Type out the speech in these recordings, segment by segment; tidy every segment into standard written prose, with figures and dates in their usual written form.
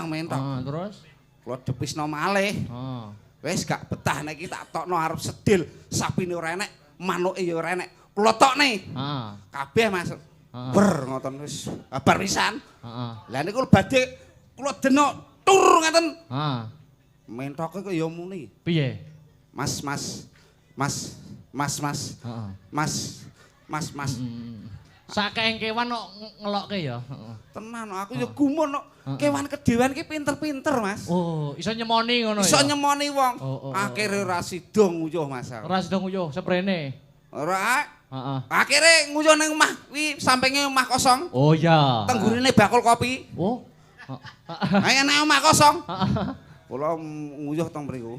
mentok. Terus Kula depisno malih. Wis gak betah nek iki tak tokno arep sedil, sapine ora enek, manuke ya ora enek. Kula tokne. Kabeh Mas. Ber ngoten wis bar pisan. Lah niku badhe kula denok tur ngaten. Mentoke kok ya muni. piye? Mas. Sakeng kewan kok ngelokke ya. Tenan aku ya gumun kok. Kewan kedewan iki pinter-pinter, Mas. Oh, iso nyemoni ngono ya. Iso nyemoni wong. Akhire ora sida nguyuh, Mas. Ora sida nguyuh seprene. Ora. Akhire nguyuh ning omah kuwi sampinge omah kosong. Oh iya. Tenggurine bakul kopi. Oh. Ayo nek omah kosong. Kula nguyuh teng mriku.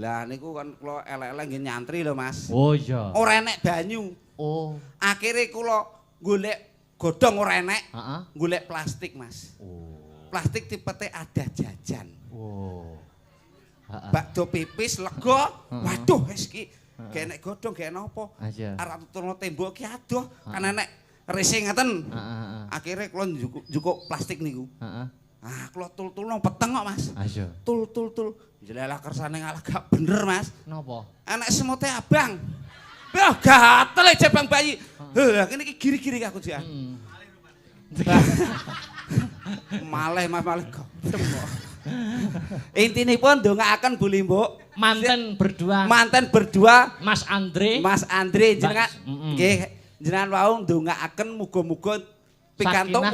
Lah niku kan kula elek-elek nggih nyantri lho, Mas. Oh iya. Ora enek banyu. Oh. Akhire kula golek godhong ora enek. Golek plastik, Mas. Plastik tipete ada jajan. Bakdo pipis lega. Waduh wis iki gak enek godhong gak enek apa. Arep tutulno tembok ki adoh kan enek racing ngaten. Akhire kula njukuk plastik niku. Kula tul-tulno peteng kok, Mas. Tul. Jelalah kersane ngalah gak bener, Mas. Napa? Enek semote abang. Wah, gatel jebang bayi. Lah kene iki giri-giri aku jian. Malih Mas malih godem kok. Intinipun ndongaaken Bu Limbuk. Manten berdua Mas Andre jenengan nggih jenengan wau ndongaaken muga-muga pikantuk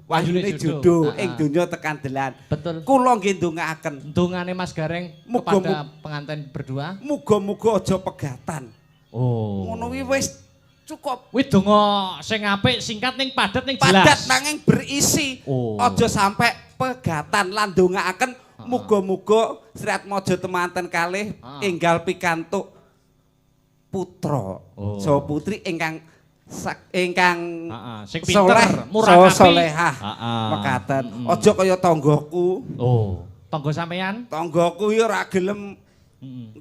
wahyune jodoh ing donya tekan delan. Betul. Kula nggih ndongaaken. Dongane Mas Gareng kepada pengantin berdua. Muga-muga aja pegatan. Ngono kuwi wis cukup. Kuwi donga sing apik, singkat ning padat ning jelas. Padat nanging berisi. Aja sampai pegatan lan ndongaaken muga-muga Sri Atmaja temanten kalih enggal pikantuk putra saha putri ingkang sing pinter, murah salehah. Mekaten. Aja kaya tanggoku. Tangga sampean? Tanggoku ya ora gelem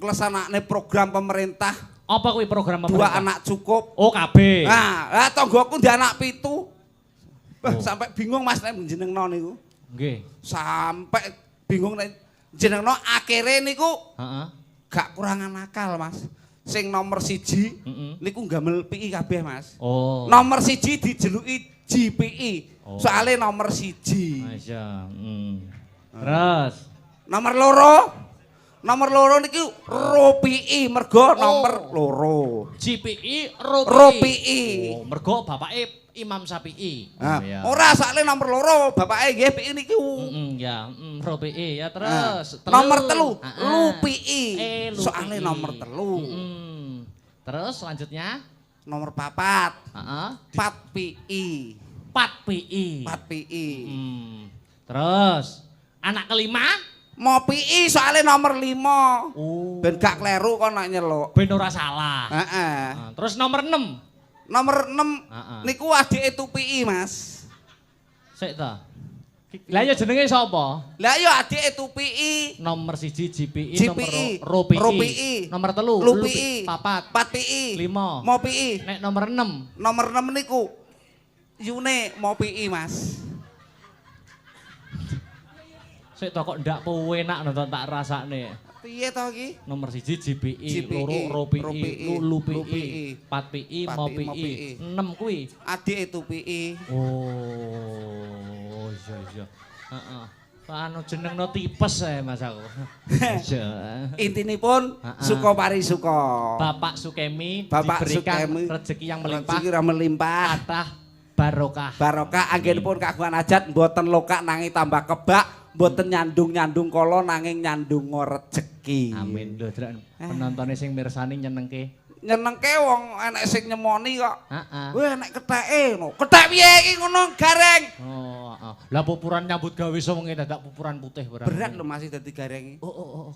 ngleksanakne program pemerintah. Apa kuwi program pemerintah? 2 anak cukup. Kabeh. Lah tanggoku ndek anak 7. Sampai bingung Mas nek jenengno niku. Nggih. Sampai bingung nek jenengno akhire niku gak kurangan akal, Mas. Sing nomor 1 niku gamel PI kabeh, Mas. Nomor 1 dijeluki GPI. Soale nomor 1. Masya. Terus nomor loro niki ROPI mergo nomor loro. GPI ROPI. Mergo bapake Imam Syafi'i. Ora soalnya nomor loro bapake nggih PI niku. ROPI ya terus. Nomor 3 LUPI. Soalnya nomor 3. Terus selanjutnya nomor 4. 4 PI. 4 PI. Terus anak kelima mau PI soalnya nomor 5. Ben gak kleru kok nak nyeluk. Ben ora salah. Terus nomor 6. Nomor 6 niku adike TUPI, Mas. Sik ta. Lah ya jenenge sapa? Lah ya adike TUPI. Nomor 1 GPI, nomor ROPI. Nomor 3 LUPI. 4 PI. 5 mau PI. Nek nomor 6. Nomor 6 niku Yune mau PI, Mas. Sik to kok ndak penak nonton tak rasane. Piye to iki? Nomor 1 GPI, loro ROPI, LUPI, 4 PI, mau PI, 6 kuwi. Adike TUPI. Iya. Anu jenengno tipes ae Mas aku. Intinipun suka parisuka. Bapak Sukemi diberikan rezeki yang melimpah. Kathah barokah. Barokah anggenipun kagungan hajat mboten lokak nanging tambah kebak. Mboten nyandung kala nanging nyandung rezeki. Amin lho, Drak. Penontone sing mirsani nyenengke. Nyenengke wong enek sing nyemoni kok. Weh enek ketheke ngono. Kethek piye iki ngono, Gareng? Lah pupuran nyambut gawe sewengi dadak pupuran putih ora. Berat lho masih dadi Gareng iki.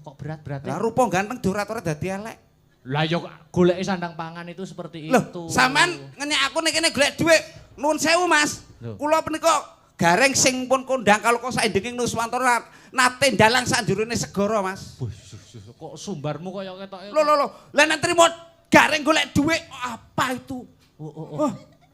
Kok berat-berat. Lah rupa ganteng ora dadi elek. Lah yo goleki sandang pangan itu seperti itu. Loh, sampean ngenyek aku nek kene golek dhuwit. Nuwun sewu, Mas. Kula menika Gareng sing pun kondang kalau kok saindenging Nuswantara nate ndalang sak njurone segara, Mas. Kok sumbarmu kaya ketoke. Lho. Lah nek trimo Gareng golek dhuwit apa itu?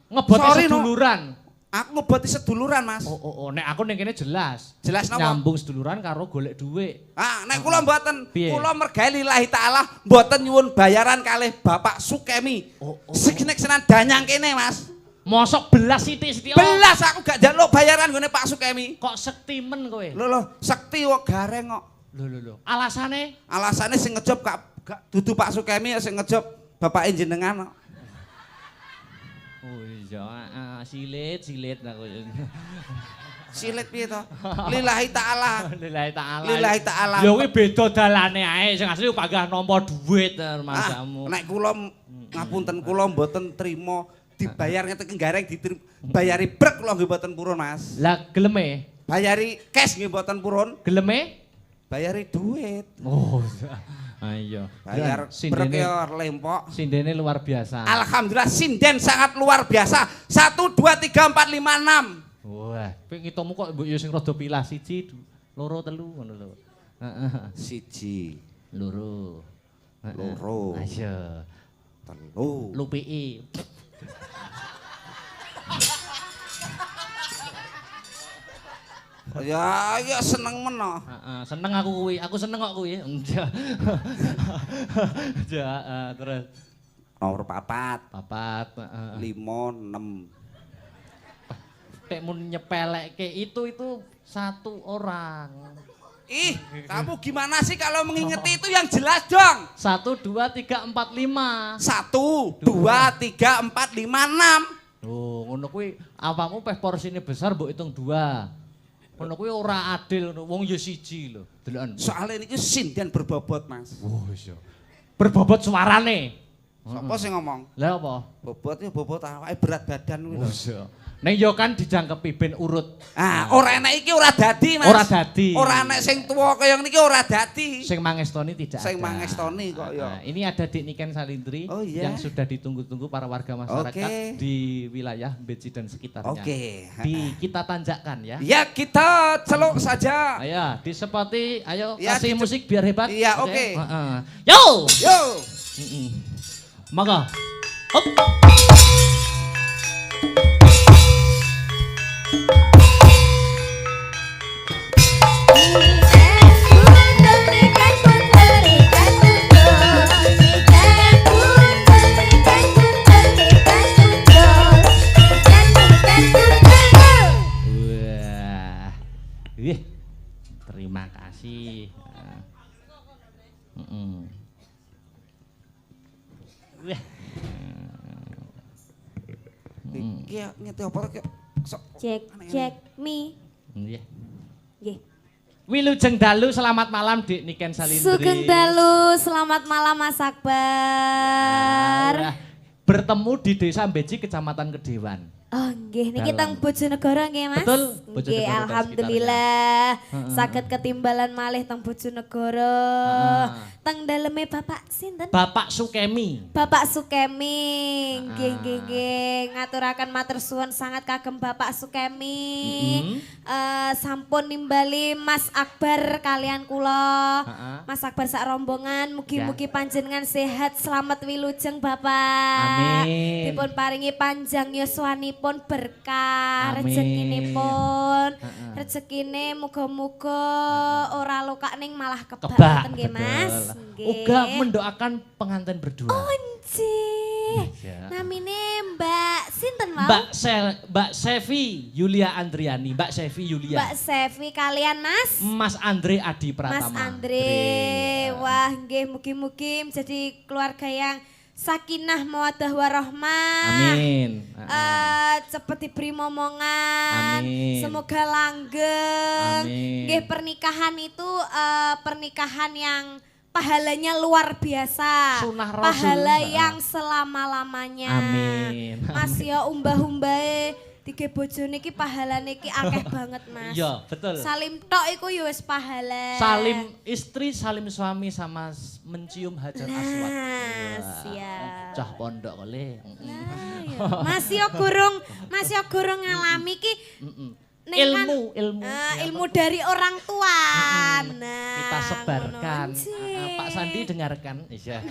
Ngebot seduluran. Aku ngeboti seduluran, Mas. Nek aku ning kene jelas. Jelas napa? Nyambung seduluran karo golek dhuwit. Nek kula mboten, kula mergawe lillahi taala mboten nyuwun bayaran kalih Bapak Sukemi. Segenek senan danyang kene, Mas. Mosok belas sithik-sithik. Belas aku gak njaluk bayaran nggone Pak Sukemi. Kok sektimen kowe? Lho, sekti kok gareng kok. Lho. Alasane? Alasane sing ngejob gak dudu Pak Sukemi sing ngejob Bapak jenengan kok. Oh iya, silit aku. Silit piye to? Lillahi taala. Lillahi taala. Lillahi taala. Ya kuwi beda dalane ae, sing asli panggah nampa dhuwit masamu. Nek kula ngapunten kula mboten trima dibayar ngeten gareng bayari brek kula nggih mboten purun, Mas. Lah geleme? Bayari cash nggih mboten purun. Geleme? Bayari duit. Oh. Ayo. Bayar brek ya lempok. Sindene luar biasa. Alhamdulillah sinden sangat luar biasa. 1 2 3 4 5 6. Wah, kowe ngitungmu kok mbok yo sing rada pilah 1 2 3 ngono lho. Heeh. 1 loro. Loro. Ayo. 3. Lupiki. Ya seneng meno. Heeh, seneng aku kuwi. Aku seneng kok kuwi. Ja, terus Nomor 4. 4, 5 6. Tek mun nyepelekke itu satu orang. Ih, kamu gimana sih kalau mengingeti itu yang jelas dong? 1 2 3 4 5. 1 2 3 4 5 6. Oh, ngono kuwi apamu peh porsine besar mbok hitung 2. Ngono kuwi ora adil ngono. Wong ya siji lho. Deloken. Soale niki sinden berbobot, Mas. Oh iya. Berbobot suarane. Sapa sing ngomong? Lah apa? Bobot ya bobot awake berat badan kuwi lho. Iya. Ning yo kan dijangkepi ben urut. Ora enek iki ora dadi, Mas. Ora dadi. Ora enek sing tuwa kaya niki ora dadi. Sing mangestoni tidak ada. Sing mangestoni kok ya. Ini ada Dik Niken Salindri yang sudah ditunggu-tunggu para warga masyarakat di wilayah Beci dan sekitarnya. Kita tanjakan ya. Ya, kita celuk saja. Ayo, disepoti, ayo ya, kasih musik biar hebat. Iya, oke. Yo! Yo! Maka. Hop. Terima kasih. Iki ngete apa kok Cek mi. Nggih. Nggih. Wilujeng dalu selamat malam Dik Niken Salindri. Sugeng dalu selamat malam Mas Akbar. Bertemu di Desa Beci Kecamatan Kedewan. Oh nggih niki teng Bojonegoro nggih Mas. Betul, Nggih alhamdulillah saged ketimbalan malih teng Bojonegoro. Teng daleme Bapak sinten? Bapak Sukemi. Bapak Sukemi. Nggih ngaturaken matur suwun sangat kagem Bapak Sukemi. Sampun nimbali Mas Akbar kalian kula. Mas Akbar sak rombongan mugi-mugi panjenengan sehat selamat wilujeng Bapak. Amin. Dipun paringi panjang yuswanipun berkah rezekinipun. Rezekine muga-muga ora lokak ning malah kebak nggih Mas. Uga mendoakan pengantin berdua. Onci. Namine Mbak sinten mau? Mbak Sevi Yulia Andriani. Mbak Sevi Yulia. Mbak Sevi kalian Mas Andre Adi Pratama. Mas Andre. Wah nggih mugi-mugi menjadi keluarga yang sakinah mawaddah warahmah. Amin. Cepet diberi momongan. Amin. Semoga langgeng. Amin. Nggih pernikahan itu pernikahan yang pahalanya luar biasa. Sunnah Rasul. Pahala yang selama-lamanya. Amin. Mas ya umbah-umbahe tiga bojone iki pahalane iki akeh banget Mas. Iya, betul. Salim tok iku ya wis pahala. Salim istri, salim suami sama mencium hajar aswad. Siap. Cah pondok kali. Masih gurung ngalami ki ilmu dari orang tua. Nah, kita sebarkan. Pak Sandi dengarkan. Iya.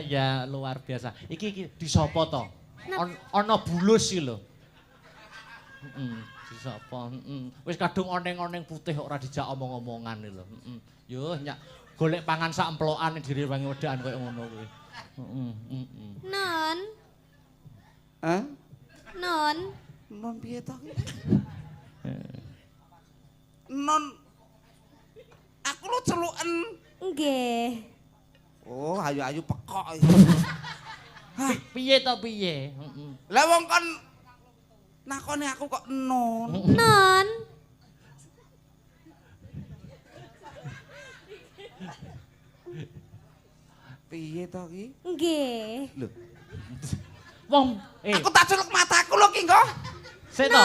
Ya luar biasa. Iki disopo to? Ana bulus iki lho. Sapa? Wis kadung oneng-oneng putih ora dijak omong-omongan iki lho. Yo nyak golek pangan sak emplokan direwangi wedakan koyo ngono kuwi. Non. Hah? Non. Non piye to? Non aku lu celuken. Nggih. Oh, ayu-ayu pekok. Piye to piye? Lah wong kon nakoni aku kok non. Non. Piye to ki? Nggih. Lho. Wong Aku tak culuk mataku lho ki kok. Sik to.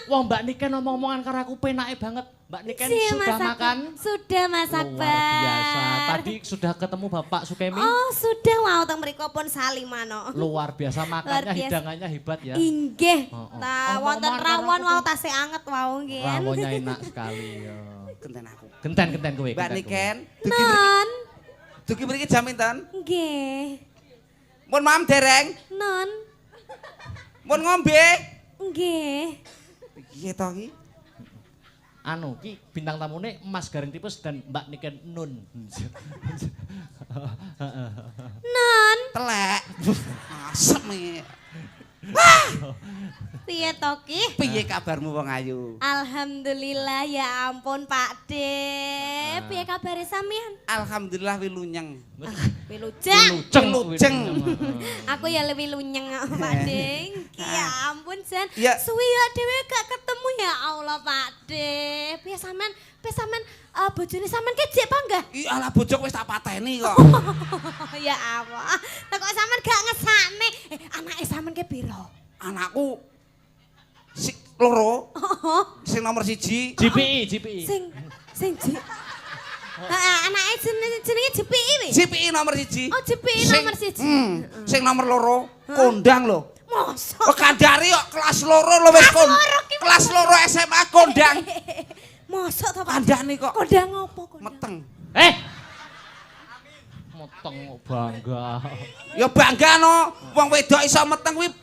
Wong Mbak Niken omong-omongan karo aku penake banget. Mbak Niken sudah makan? Sudah Mas Akbar. Luar biasa. Tadi sudah ketemu Bapak Sukemi? Oh, sudah mau teng mriko pun salimano. Luar biasa makannya, hidangannya hebat ya. Inggih. Nah, wonten rawon wau tasih anget wau nggih. Rawonnya enak sekali ya. Genten aku. Genten kowe. Mbak Niken, Non. dugi mriki jam pinten? Nggih. Mun mam dereng? Non. Mun ngombe? Nggih. Piye to ki? Anu, ki bintang tamune Mas Garing Tipes dan Mbak Niken Nun. Non. Telek. Asem iki. Piye to ki? Piye kabarmu wong ayu? Alhamdulillah ya ampun Pak De. Piye kabare sampean? Alhamdulillah wilunyeng. Wilujeng. Aku ya lebih lunyeng Pak De. Ya ampun Jan. Suwi ya dhewe gak ketemu ya Allah Pak De. Piye sampean bojone sampean kecik panggah? Ih alah bojok wis tak pateni kok. Ya Allah. Lah kok sampean gak ngesakne? Anake sampean ke piro? Anakku loro. Sing nomor 1. GPI. Sing anake jenenge JPI wi. JPI nomor 1. Oh, JPI nomor 1. Sing nomor 2 kondang lho. Mosok. Kok kandhari kok kelas 2 lho wis kelas 2 SMA kondang. Mosok to Pak? Kandhane kok. Kondang opo kok? Meteng. Meteng bangga. Ya bangga no. Wong wedok iso meteng kuwi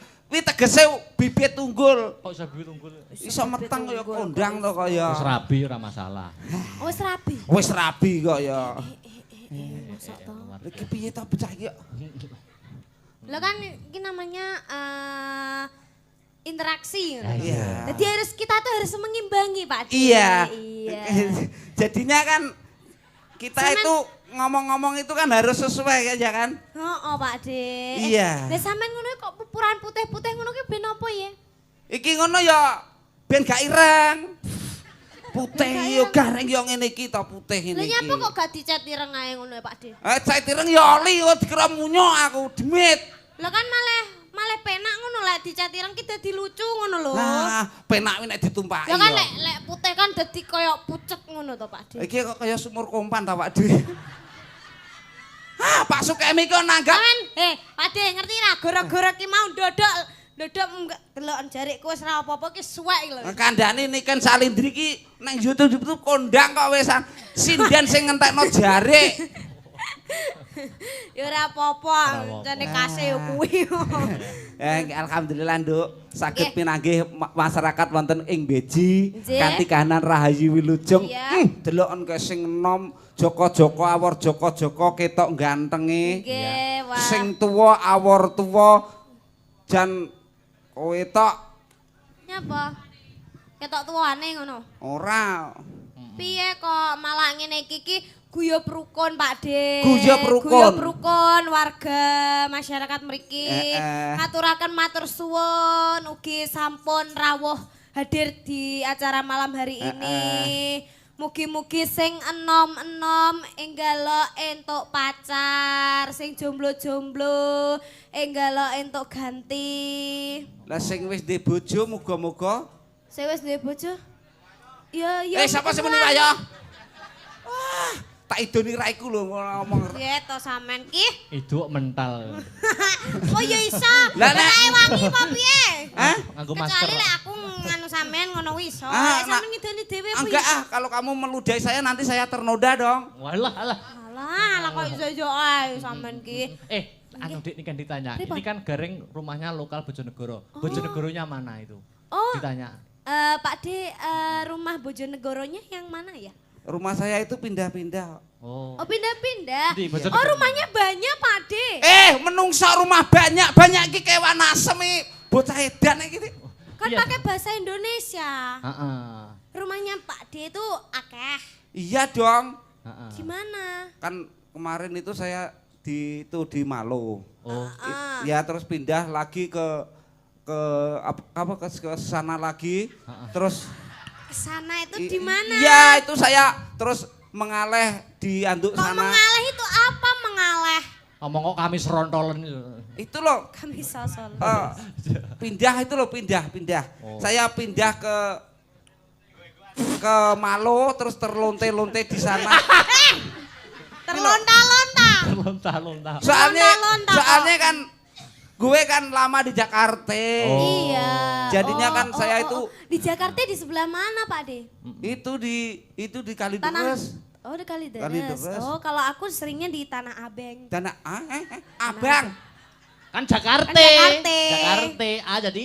tegese bibit unggul. Kok iso bibit unggul? Iso meteng kaya kondang to kaya. Wis rabi ora masalah. Wis rabi. Wis rabi kok ya. Mosok to. Iki piye to bocah iki? Lah kan iki namanya interaksi. Iya. Jadi kita tuh harus mengimbangi Pak De. Iya. Iya. Jadinya kan kita itu ngomong-ngomong itu kan harus sesuai ya kan? Oh Pak De. Iya. Lah sampean ngono kok pupuran putih-putih ngono ki ben apa ya? Iki ngono ya ben gak ireng. Putih yo gareng yo ngene iki to putih ngene iki. Lah nyapa kok gak dicet ireng ae ngono ya Pak De? Cet ireng yo oli kok dikira munyo aku demit. Lah kan malah penak ngono lek dicet ireng ki dadi lucu ngono lho. Nah, penak nek ditumpaki. Ya kan lek putih kan dadi kaya pucet ngono to Pak De. Iki kok kaya sumur kompan ta Pak De. Pak Sukemi kok nanggap. Pak De ngerti ra gara-gara ki mau ndodok deloken jarikku wis ra apa-apa ki suwek lho. Kandhane niken Salindri ki nang YouTube kondang kok wisan sinden sing ngentekno jarik. Ya ora apa-apa, jane kase yo kuwi. Alhamdulillah Nduk, saged pinanggih masyarakat wonten ing Beji kanthi kahanan Rahayu Wilujeng. Deloken ke sing enom Joko-joko awor joko-joko ketok gantenge. Sing tuwa awor tuwa jan kowe tok. Nyapa? Ketok tuwane ngono. Ora. Piye kok malah ngene iki guyub rukun Pak De. Guyub rukun warga masyarakat mriki. Ngaturaken matur suwun ugi sampun rawuh hadir di acara malam hari ini. Mugi-mugi sing enom-enom enggalo entuk pacar, sing jomblo-jomblo enggalo entuk ganti. Lah sing wis ndek bojo muga-muga. Sing wis ndek bojo? Ya. Sapa sing muni ayo? Wah, tak idoni ra iku lho ngomong. Piye to sampean ki? Iduk mental. Oh ya iso. Lah wangi apa piye? Hah? Nganggo masker. Kecuali lek aku nganu sampean ngono iso. Sampeyan ngidoni dhewe apa enggak kalau kamu meludahi saya nanti saya ternoda dong. Walah, Alah kok iso-iso ae sampean ki. anu Dik, ini kan ditanya. Ini kan Gareng rumahnya lokal Bojonegoro. Bojonegoronya mana itu? Ditanya. Pak D, rumah Bojonegoronya yang mana ya? Rumah saya itu pindah-pindah. Oh, pindah-pindah. Bojonegoro. Oh, rumahnya banyak, Pak D. Menungso rumah banyak iki kewan asem iki. Bocah edan iki. Kan pakai bahasa Indonesia. Heeh. Rumahnya Pak D itu akeh. Iya dong. Gimana? Kan kemarin itu saya di Malo. Oh. Ya terus pindah lagi ke sana lagi. Terus Sana itu di mana? Iya, itu saya terus mengaleh di anduk sana. Mengaleh itu apa mengaleh? Ngomong kok kami serontolen itu. Itu loh. Kami sosol. Pindah itu loh, pindah. Saya pindah ke Malo terus terlonte-lonte di sana. Terlonta-lonta. Terlonta-lonta. Soalnya kan gue kan lama di Jakarta. Iya. Jadinya kan saya itu di Jakarta di sebelah mana, Pak De? Itu di Kalideres. Oh, di Kalideres. Kalideres. Oh, kalau aku seringnya di Tanah Abang. Abang. Kan Jakarta. Jakarta. Jadi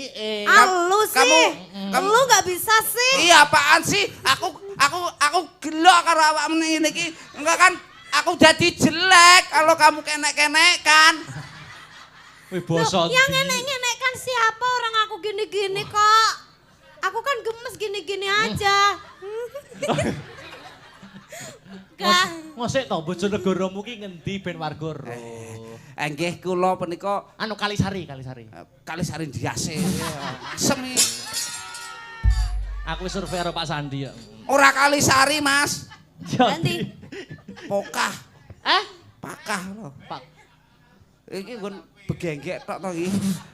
Lu sih. Lu nggak bisa sih. Iya, apaan sih? Aku gelo karo awakmu ngene iki. Enggak kan aku jadi jelek kalau kamu kenek-kenek kan. Wih, bosot. Yang ngenek-ngenek kan siapa, orang aku gini-gini kok. Aku kan gemes gini-gini aja. Ngosek to Bojonegoromu ki ngendi ben warga ro. Nggih kula punika anu Kalisari. Kalisari Ndiase. Semi. Aku wis survei karo Pak Sandi ya. Ora Kalisari, Mas. Nanti. Pokah. Pakah lho. Pak. Iki nggon begenggek tok to iki.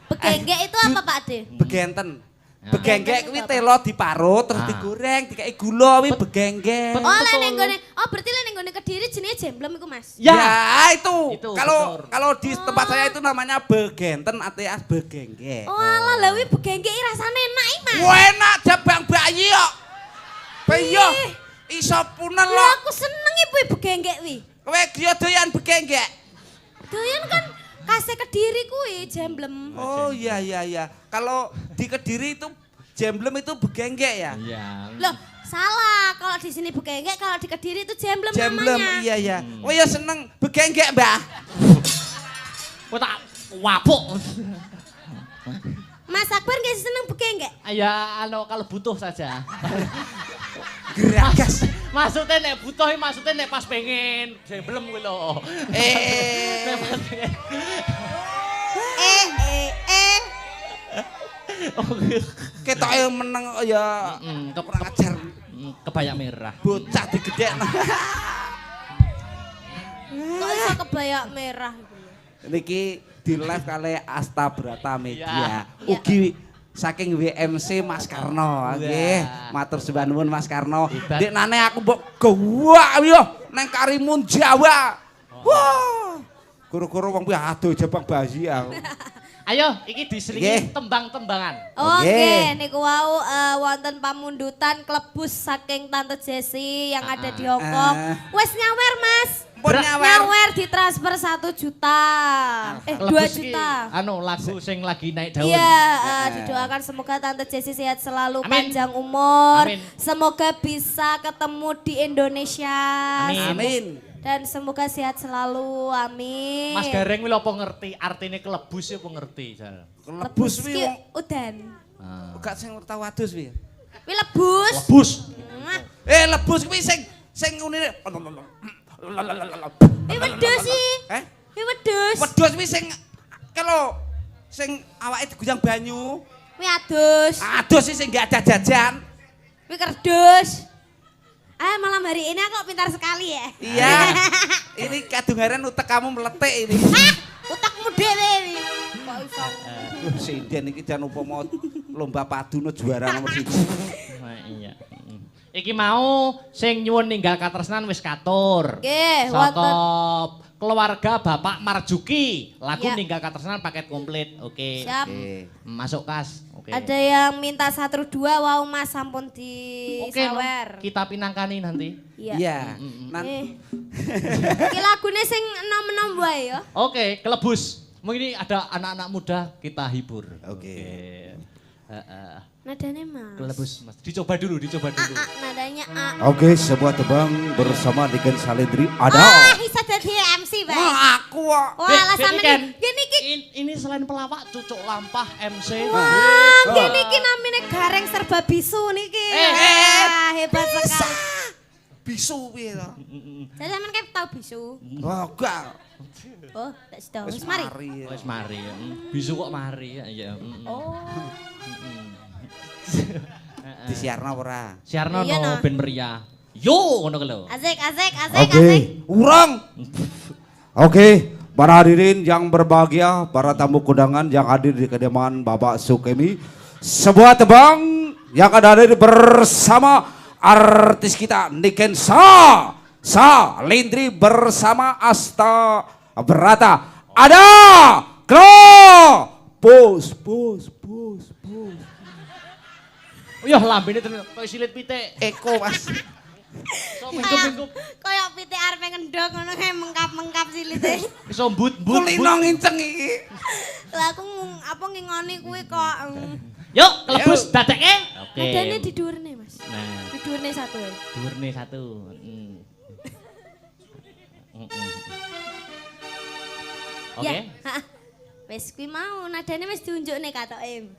Begenggek itu apa, Pak De? Begenten. Begenggek kuwi telo diparut terus digoreng, dikei gula kuwi begenggek. Berarti lek ning Kediri jenenge jemblem iku, Mas. Ya, itu. Kalau di tempat saya itu namanya begenten alias begenggek. Oh, alah lha kuwi begenggek rasane enak iki, Mas. Wah, enak jabang bayi kok. Bayi iso punel lho. Aku seneng iki begenggek kuwi. Kowe yo doyan begenggek. Doyan kan Kase Kediri kuwi jemblem. Oh iya. Kalau di Kediri itu jemblem itu begenggek ya? Iya. Loh, salah. Kalau di sini begenggek, kalau di Kediri itu jemblem namanya. Iya. Oh ya seneng begenggek, Mbah. Kok tak wapuk. Mas Akbar nggak seneng begenggek? Ya, kalau butuh saja. Geragas. Maksudnya nek butuh, maksudnya nek pas pengen jemblem kuwi lho. Ketoke meneng ya kurang ajar. Kebaya merah. Bocah digedhekno. Kok iso kebaya merah iku? Niki di live kali Asta Brata Media. Ugi saking WMC Mas Karno. Nggih, matur sembah nuwun Mas Karno. Deknane aku mbok gawak yo nang Karimun Jawa. Wah. Guru-guru wong kuwi aduh jabang bayi aku. Ayo, iki diselingi tembang-tembangan. Oke, niku wau wonten pamundutan klebus saking Tante Jessi yang ada di Hongkong. Wes nyawer, Mas. Nyawer ditransfer 1 juta. 2 juta. Lagu sing lagi naik daun. Iya, didoakan semoga Tante Jessi sehat selalu, panjang umur. Semoga bisa ketemu di Indonesia. Amin. Dan semoga sehat selalu, amin. Mas Gareng kuwi apa ngerti artine kelebus apa ngerti, Jal? Lebus kuwi udan. Gak sing tahu wadus kuwi. Kuwi lebus. Lebus. Lebus kuwi sing unine. Wedhus sih. Wedhus. Wedhus kuwi sing kalau sing awake diguyang banyu. Kuwi adus. Adus sih sing gak ada jajan. Kuwi kerdus. Malam hari ini aku pintar sekali ya. Iya. Ini kadungaren utek kamu meletik ini. Utekmu dhewe iki. Kok iso. Sinden iki jan upama lomba paduna juara nomor 1. Iya. Iki mau sing nyuwun ninggal katresnan wis katur. Nggih, wonten keluarga Bapak Marjuki. Lagu ya. ninggal katresnan paket komplit. Oke. Siap. Masuk kas. Oke. Ada yang minta 1-2 wau Mas sampun di sawer. Kita pinangkani nanti. Iya. Iki lagune sing enom-enom wae ya. Oke, kelebus. Mungkin ini ada anak-anak muda kita hibur. Oke. Nadanya Mas. Kelebus Mas. Dicoba dulu. Nadanya A. Oke, sebuah tebang bersama Niken Salendri ada. Bisa jadi MC, Bang. Aku kok. Wah, alasan gini ki. Ini selain pelawak, cucuk lampah MC. Wah, gini ki namanya gareng serba bisu niki. Hebat sekali. Bisu piye to? Jadi sampean kayak tahu bisu. Wah, enggak. Oh, tak sudah. Wis mari. Wis mari. Bisu kok mari ya. Oh. Disiarno ora? Siarno no ben meriah. Yo ngono ku lho. Asik. Oke, urang. Oke, para hadirin yang berbahagia, para tamu undangan yang hadir di kediaman Bapak Sukemi. Sebuah tebang yang akan hadir bersama artis kita Niken Salendri bersama Asta Berata. Ada Bos. Yah lambene terus koyo silit pitik. Eko Mas. Mingkup. Kayak pitik arep ngendok ngono kae mengkap-mengkap silite. Iso mbut. Kulino nginceng iki. Lah aku apa ngingoni kuwi kok. Yuk, kelebus dadekke. Oke. Nadane di dhuwurne, Mas. Nah, Di dhuwurne satu ya. dhuwurne satu. Oke. Ya, wis kuwi mau nadane wis diunjukne katoke.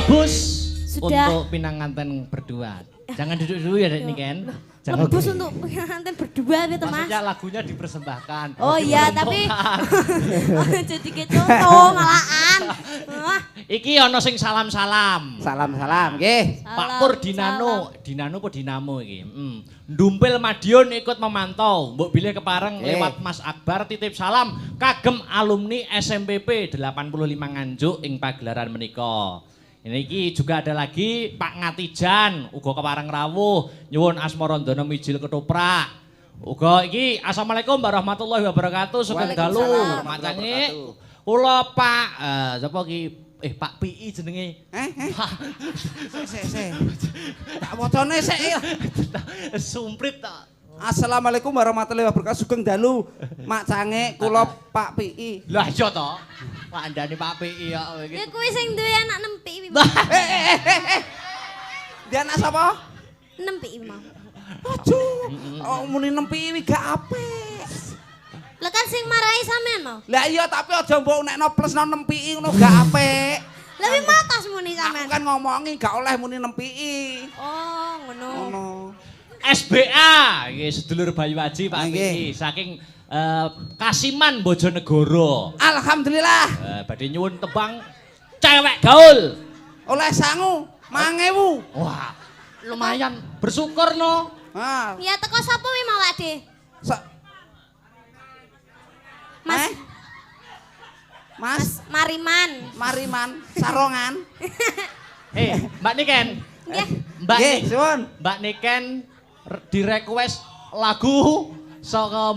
melebus Sudah. untuk pinanganten berdua. Jangan duduk dulu ya ini Ken. Melebus untuk pinanganten berdua gitu Mas. Maksudnya lagunya dipersembahkan. Oh iya tapi jadi kayak contoh malahan. Wah. Iki ono sing salam-salam. Salam-salam nggih. Pak Pur Dinano, Dinano apa Dinamo iki? Ndumpil Madiun ikut memantau. Mbok bilih kepareng lewat Mas Akbar titip salam kagem alumni SMPP 85 Nganjuk ing pagelaran menika. Ini juga ada lagi Pak Ngatijan, uga kepareng rawuh, nyuwun asmarandana mijil ketoprak. Uga iki assalamualaikum warahmatullahi wabarakatuh. Sugeng dalu, macange. Kula Pak sapa iki Pak PI jenenge. Sik. Tak wacane sik ya. Sumprit ta. Assalamualaikum warahmatullahi wabarakatuh. Sugeng dalu. Mak Cange kula Pak PI. Lah iya to. Kandhane Pak PI ya iki. Ya kuwi sing duwe anak nempi. Dia anak sapa? Nempi mau. Aduh. Muni nempi iki gak apik. Lah kan sing marahi sampean mau. Lah iya tapi aja mbok nekno plusno nempi ngono gak apik. Lebih matas muni Aku sampean. kan ngomongi gak oleh muni nempi. Oh, ngono. Ngono. SBA, iki sedulur Bayu Aji Pak PI saking Kasiman Bojonegoro. Alhamdulillah. Badhe nyuwun tebang cewek gaul. Oleh sangu 5.000. Wah, lumayan bersyukur no. Ah. Ya teko sapa wi mau Ade? Mas. Mas Mariman. Sarongan. Mbak Niken. Nggih. Mbak Niken di request lagu saka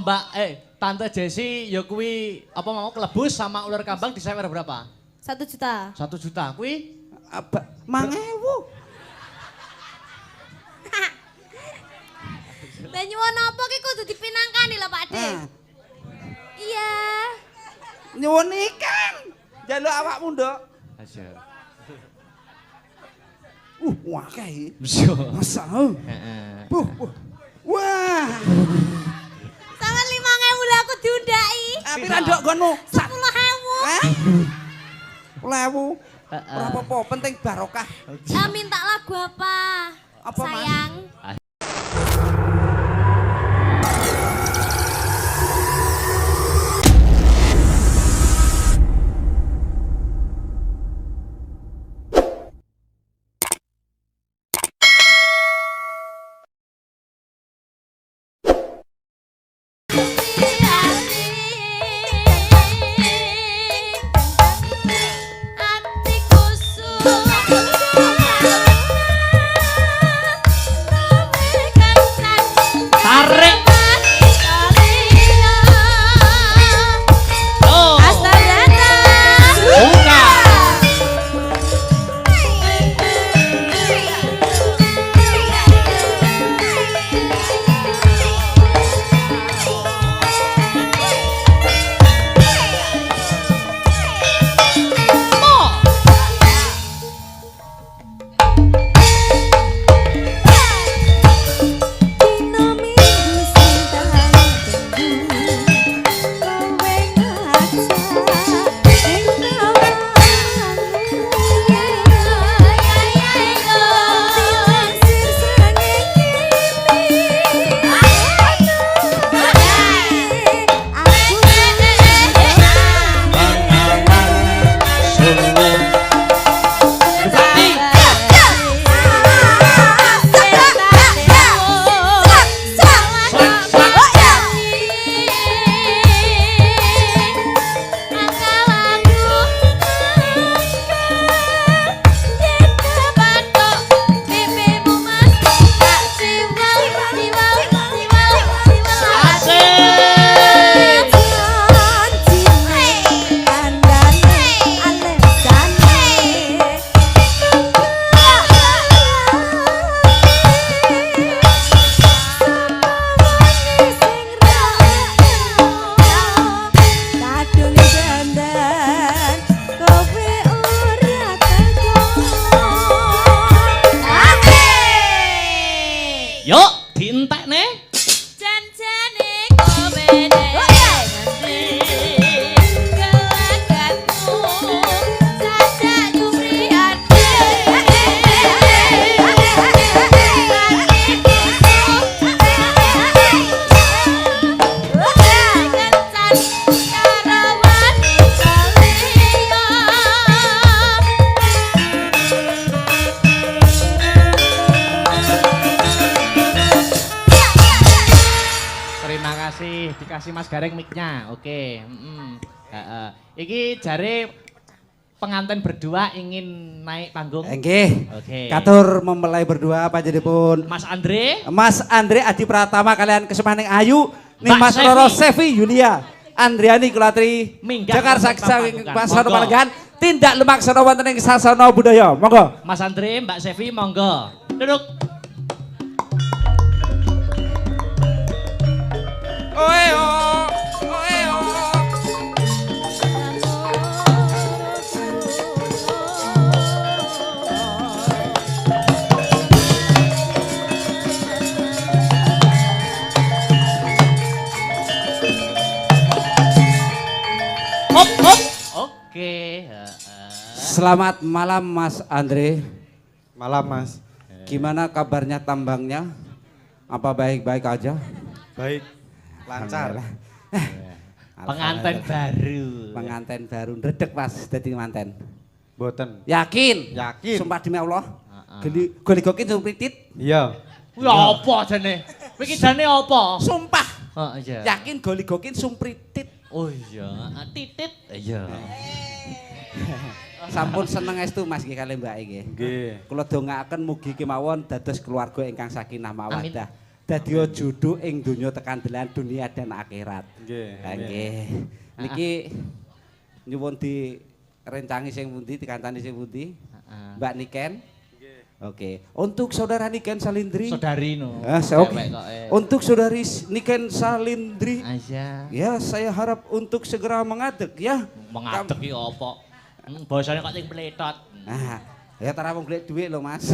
Tante Jessi ya kuwi apa mau kelebus sama ular kambang disewer berapa? 1 juta. 1 juta kuwi 5.000. Lah nyuwun apa ki kudu dipinangkani lho Pak De. Iya. Nyuwun ikan. Jaluk awakmu, Nduk. Aja. Wah kae. Masa. Heeh. Wah. Sama 5.000 lah aku diundaki. Pira nduk nggonmu? 10.000. 10.000. Ora apa-apa, penting barokah. Minta lagu apa? Apa, Mas? Sayang. Hatiku sudah kasih Mas Gareng mic-nya. Oke. Iki jare pengantin berdua ingin naik panggung. Nggih. Oke. Katur mempelai berdua panjenenganipun Mas Andre Adi Pratama kalian kesemaning Ayu ning Mbak Mas Roro Sevi Yulia Andriani Kulatri Minggah Jakarta saking Pasar Monggo. Palenggan tindak lumaksana wonten ing sasana budaya. Monggo. Mas Andre, Mbak Sevi monggo. Duduk. Oeo, oeo. Hop hop. Oke. Selamat malam Mas Andre. Malam Mas. Gimana kabarnya tambangnya? Apa baik-baik aja? Baik. Lancar. Pengantin baru. Pengantin baru ndredeg Mas dadi manten. Boten. Yakin? Yakin. Sumpah demi Allah. Goli-gokin sumpritit. Iya. Ya apa jane? Iki jane apa? Sumpah. Oh iya. Yakin goli-gokin sumpritit. Oh iya, titit. Iya. Sampun seneng estu Mas nggih kalih Mbak nggih. Nggih. Kula dongaaken mugi kemawon dados keluarga ingkang sakinah mawaddah. Dadi jodoh ing donya tekan delan dunia dan akhirat. Nggih. Nggih. Niki nyuwun direncangi sing pundi, dikancani sing pundi? Mbak Niken. Oke, untuk saudara Niken Salindri. Saudari no. Oke. Untuk saudari Niken Salindri. Aja. Ya, saya harap untuk segera mengadeg ya. Mengadeg iki apa? Bahasane kok sing pletot. Nah, ya tara wong golek dhuwit lho Mas.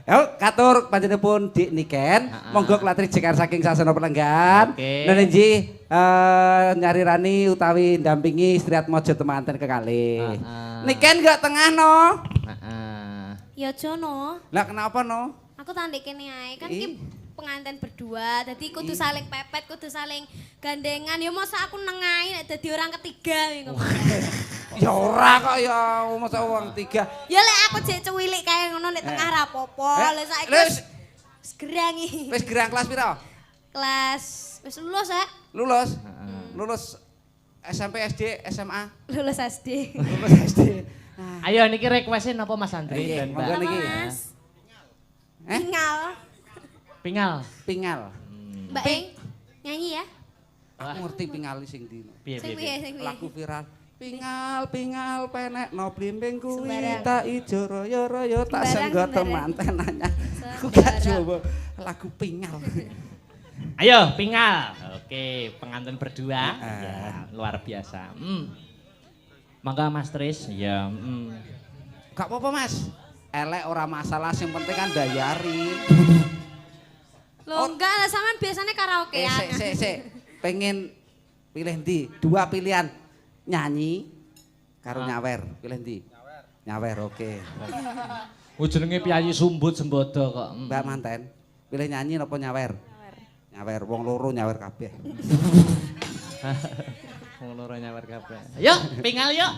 Yo, katur panjenenganipun Dik Niken, monggo klatri jekar saking sasana Pelenggan. Nenenji nyari rani utawi ndampingi Istri Atmaja temanten kekalih. Niken gak tengah no. Ya Jono, Lah kenapa no? aku tandek kene ae kan iki pengantin berdua, jadi kudu saling pepet, kudu saling gandengan. Ya masa aku nengahi nek dadi orang ketiga ngono. Ya ora kok ya masa wong tiga. Ya lek aku jek cuwilik kae ngono nek tengah ra apa-apa. Lek saiki wis gerang iki. Wis gerang kelas pira? Kelas wis lulus ya? Lulus. Lulus SMP, SD, SMA. Lulus SD. Lulus SD. Ayo niki requestin apa Mas Andre dan monggo Mbak? niki. Mas. Pingal. Pingal. Pingal. Mbak Eng nyanyi ya? Aku ngerti pingal sing ndi. Piye Sing piye. piye sing piye? Lagu viral. Pingal penek no blimbing kuwi Sembarang. tak ijo royo-royo tak Sembarang, senggo sembarang. temanten nanya. Aku gak coba lagu pingal. Ayo pingal. Oke, pengantin berdua. Ya, luar biasa. Mangga Mas Tris. Ya, Gak apa-apa Mas. Elek ora masalah sing penting kan bayari. Loh enggak lah sampean biasanya karaokean. Sik. Pengen pilih ndi? Dua pilihan. Nyanyi karo nyawer. Pilih ndi? Nyawer, oke. jenenge piyayi sumbut sembodo kok. Mbak manten, pilih nyanyi apa nyawer? Nyawer, wong loro nyawer kabeh. Wong loro nyawer kabeh. Yuk, pingal yuk.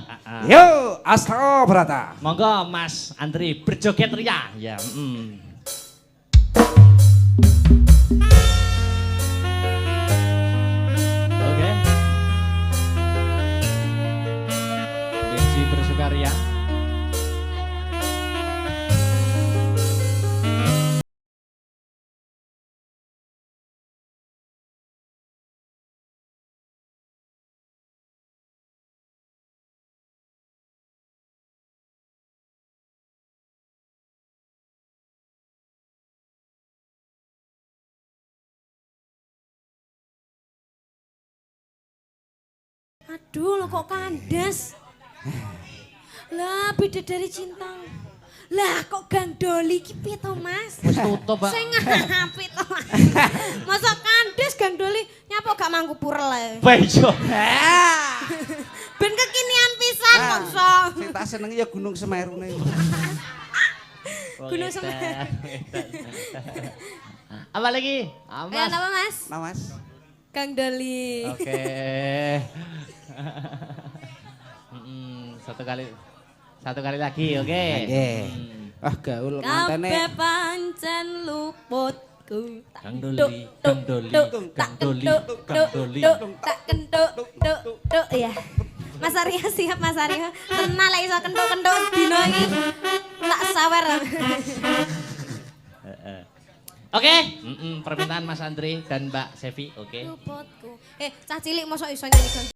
Yo, Astro Brata. Monggo Mas Andri berjoget ria. Ya, Oke. Desi bersukaria. Aduh, lo kok kandas? Lah, bidadari cinta. Lah, kok Gang Doli ki piye to, Mas? Wis tutup, Pak. Sing apik to. Masa kandas Gang Doli nyapa gak mangku purel ae. Baijo. Ben kekinian pisan kok so. Sing tak senengi ya Gunung Semeru nih. Gunung Semeru. Apa lagi? Ya, apa Mas? Nah Mas. Gang Doli. Oke. Satu kali lagi, oke. Nggih. Ah gaul mantene. Kabeh pancen luput potku. Kang Doli, Kang Doli, Kang Doli, Kang Doli. Tak kentuk, tuk, ya. Mas Arya siap Mas Arya. Tenang lah iso kentuk-kentuk dino iki. Tak sawer. Oke, permintaan Mas Andre dan Mbak Sevi, oke. Potku. Cah cilik mosok iso nyanyi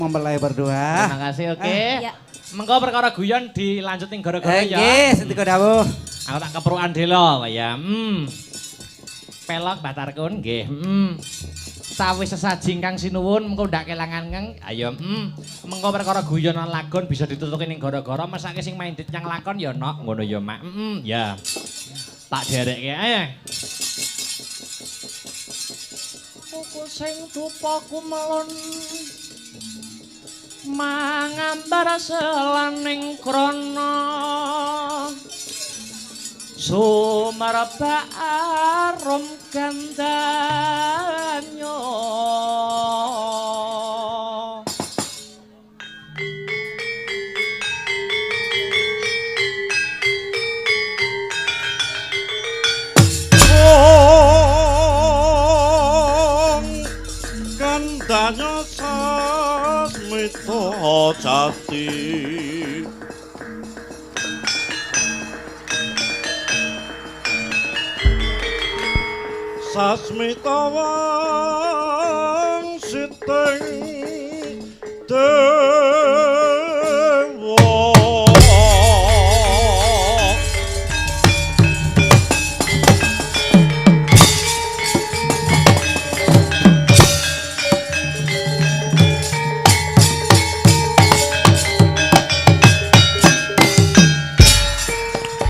mempelai berdua. Terima kasih, oke. Ya. Mengko perkara guyon dilanjutin gara-gara ya. Nggih, sendika dawuh. Aku tak keperuan delo ya. Pelok batarkun nggih. Sawis sesaji kang sinuwun mengko ndak kelangan kang. Ayo, mengko perkara guyon lan lagon bisa ditutuki ning gara-gara mesake sing main dit yang lakon ya nok ngono ya mak. Ya. Tak derekke ae. Pukul sing dupaku melon mangambar selaning krana sumarba arum gandanyo gandanya sasmita jati sasmita wang siteng